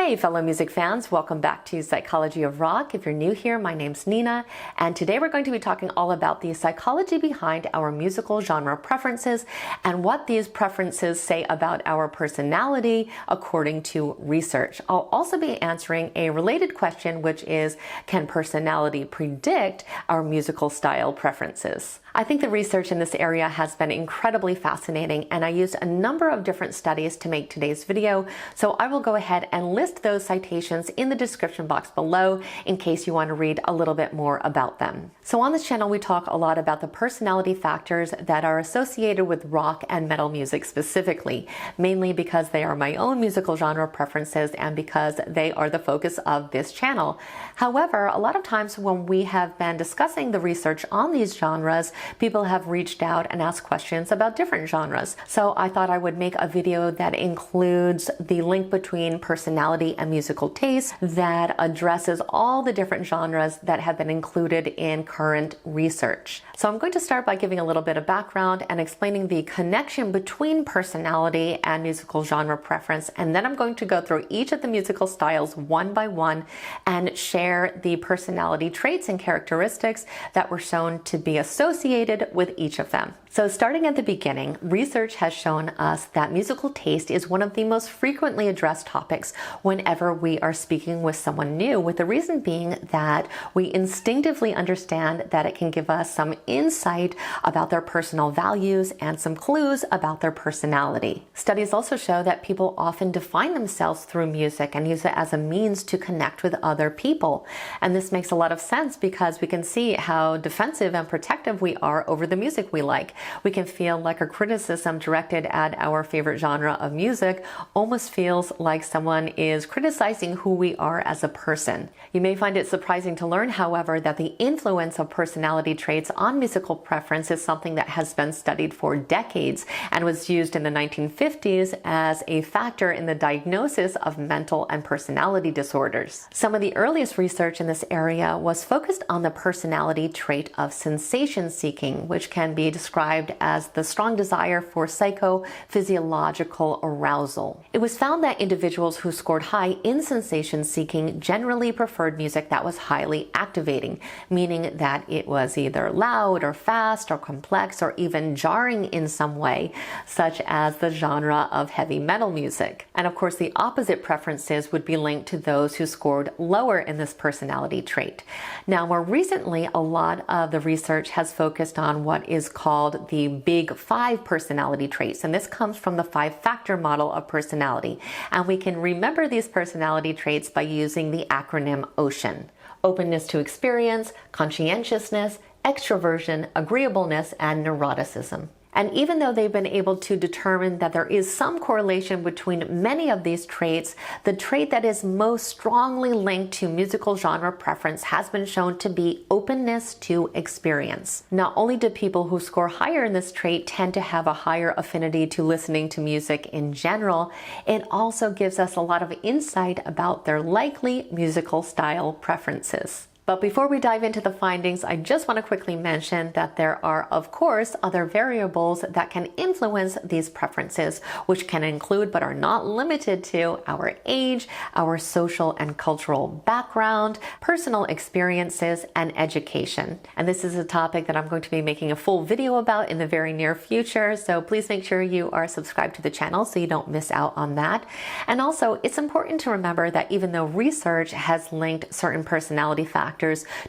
Hey fellow music fans, welcome back to Psychology of Rock. If you're new here, my name's Nina, and today we're going to be talking all about the psychology behind our musical genre preferences and what these preferences say about our personality according to research. I'll also be answering a related question, which is, can personality predict our musical style preferences? I think the research in this area has been incredibly fascinating, and I used a number of different studies to make today's video, so I will go ahead and list those citations in the description box below in case you want to read a little bit more about them. So on this channel, we talk a lot about the personality factors that are associated with rock and metal music specifically, mainly because they are my own musical genre preferences and because they are the focus of this channel. However, a lot of times when we have been discussing the research on these genres, people have reached out and asked questions about different genres. So I thought I would make a video that includes the link between personality and musical taste that addresses all the different genres that have been included in current research. So I'm going to start by giving a little bit of background and explaining the connection between personality and musical genre preference, and then I'm going to go through each of the musical styles one by one and share the personality traits and characteristics that were shown to be associated with each of them. So starting at the beginning, research has shown us that musical taste is one of the most frequently addressed topics whenever we are speaking with someone new, with the reason being that we instinctively understand that it can give us some insight about their personal values and some clues about their personality. Studies also show that people often define themselves through music and use it as a means to connect with other people. And this makes a lot of sense because we can see how defensive and protective we are over the music we like. We can feel like a criticism directed at our favorite genre of music almost feels like someone is criticizing who we are as a person. You may find it surprising to learn, however, that the influence of personality traits on musical preference is something that has been studied for decades and was used in the 1950s as a factor in the diagnosis of mental and personality disorders. Some of the earliest research in this area was focused on the personality trait of sensation seeking, which can be described as the strong desire for psychophysiological arousal. It was found that individuals who scored high in sensation seeking generally preferred music that was highly activating, meaning that it was either loud or fast or complex or even jarring in some way, such as the genre of heavy metal music. And of course, the opposite preferences would be linked to those who scored lower in this personality trait. Now, more recently, a lot of the research has focused on what is called the Big Five personality traits, and this comes from the 5-factor model of personality. And we can remember these personality traits by using the acronym OCEAN: openness to experience, conscientiousness, extraversion, agreeableness, and neuroticism. And even though they've been able to determine that there is some correlation between many of these traits, the trait that is most strongly linked to musical genre preference has been shown to be openness to experience. Not only do people who score higher in this trait tend to have a higher affinity to listening to music in general, it also gives us a lot of insight about their likely musical style preferences. But before we dive into the findings, I just want to quickly mention that there are, of course, other variables that can influence these preferences, which can include but are not limited to our age, our social and cultural background, personal experiences, and education. And this is a topic that I'm going to be making a full video about in the very near future, so please make sure you are subscribed to the channel so you don't miss out on that. And also, it's important to remember that even though research has linked certain personality factors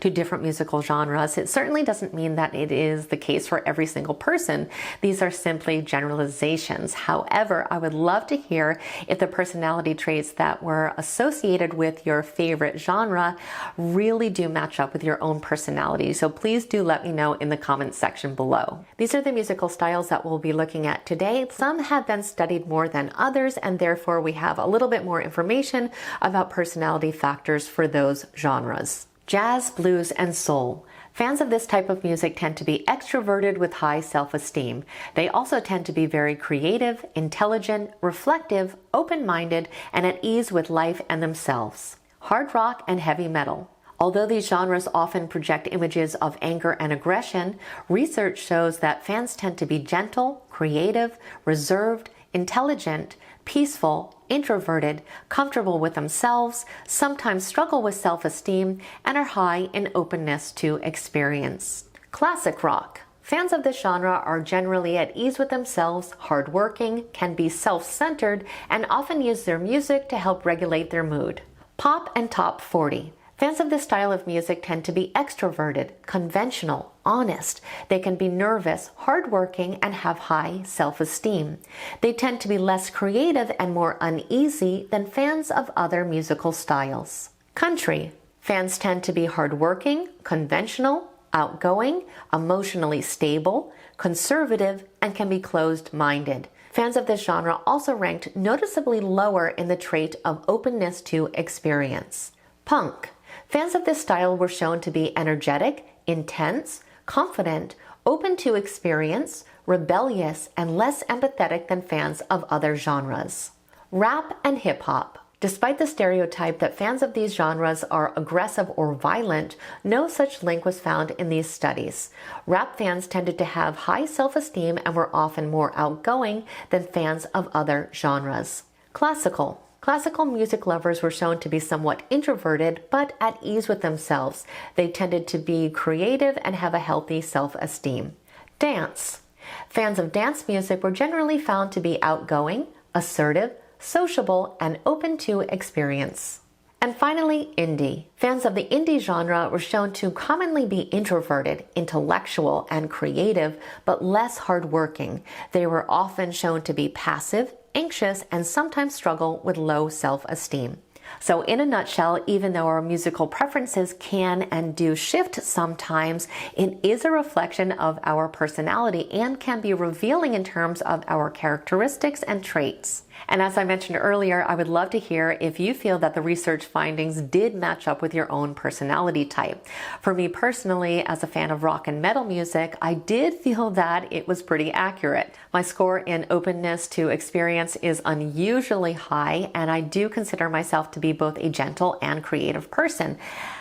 to different musical genres, it certainly doesn't mean that it is the case for every single person. These are simply generalizations. However, I would love to hear if the personality traits that were associated with your favorite genre really do match up with your own personality. So please do let me know in the comments section below. These are the musical styles that we'll be looking at today. Some have been studied more than others, and therefore we have a little bit more information about personality factors for those genres. Jazz, blues, and soul. Fans of this type of music tend to be extroverted with high self-esteem. They also tend to be very creative, intelligent, reflective, open-minded, and at ease with life and themselves. Hard rock and heavy metal. Although these genres often project images of anger and aggression, research shows that fans tend to be gentle, creative, reserved, intelligent, peaceful, introverted, comfortable with themselves, sometimes struggle with self-esteem, and are high in openness to experience. Classic rock. Fans of this genre are generally at ease with themselves, hardworking, can be self-centered, and often use their music to help regulate their mood. Pop and top 40. Fans of this style of music tend to be extroverted, conventional, honest. They can be nervous, hardworking, and have high self-esteem. They tend to be less creative and more uneasy than fans of other musical styles. Country. Fans tend to be hardworking, conventional, outgoing, emotionally stable, conservative, and can be closed-minded. Fans of this genre also ranked noticeably lower in the trait of openness to experience. Punk. Fans of this style were shown to be energetic, intense, confident, open to experience, rebellious, and less empathetic than fans of other genres. Rap and hip-hop. Despite the stereotype that fans of these genres are aggressive or violent, no such link was found in these studies. Rap fans tended to have high self-esteem and were often more outgoing than fans of other genres. Classical. Classical music lovers were shown to be somewhat introverted, but at ease with themselves. They tended to be creative and have a healthy self-esteem. Dance. Fans of dance music were generally found to be outgoing, assertive, sociable, and open to experience. And finally, indie. Fans of the indie genre were shown to commonly be introverted, intellectual, and creative, but less hardworking. They were often shown to be passive, anxious, and sometimes struggle with low self-esteem. So in a nutshell, even though our musical preferences can and do shift sometimes, it is a reflection of our personality and can be revealing in terms of our characteristics and traits. And as I mentioned earlier, I would love to hear if you feel that the research findings did match up with your own personality type. For me personally, as a fan of rock and metal music, I did feel that it was pretty accurate. My score in openness to experience is unusually high, and I do consider myself to be both a gentle and creative person.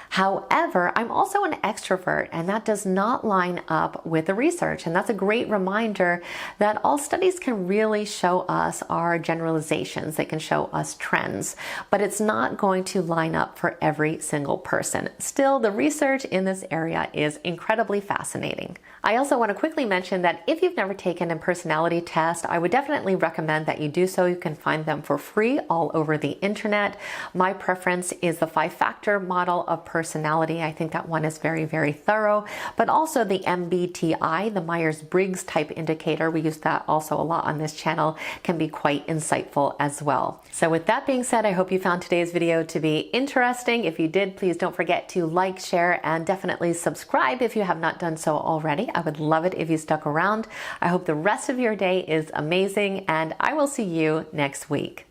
However, I'm also an extrovert, and that does not line up with the research. And that's a great reminder that all studies can really show us are generalizations. They can show us trends, but it's not going to line up for every single person. Still, the research in this area is incredibly fascinating. I also want to quickly mention that if you've never taken a personality test, I would definitely recommend that you do so. You can find them for free all over the internet. My preference is the 5-factor model of personality. I think that one is very, very thorough, but also the MBTI, the Myers-Briggs type indicator, we use that also a lot on this channel, can be quite insightful as well. So with that being said, I hope you found today's video to be interesting. If you did, please don't forget to like, share, and definitely subscribe if you have not done so already. I would love it if you stuck around. I hope the rest of your day is amazing, and I will see you next week.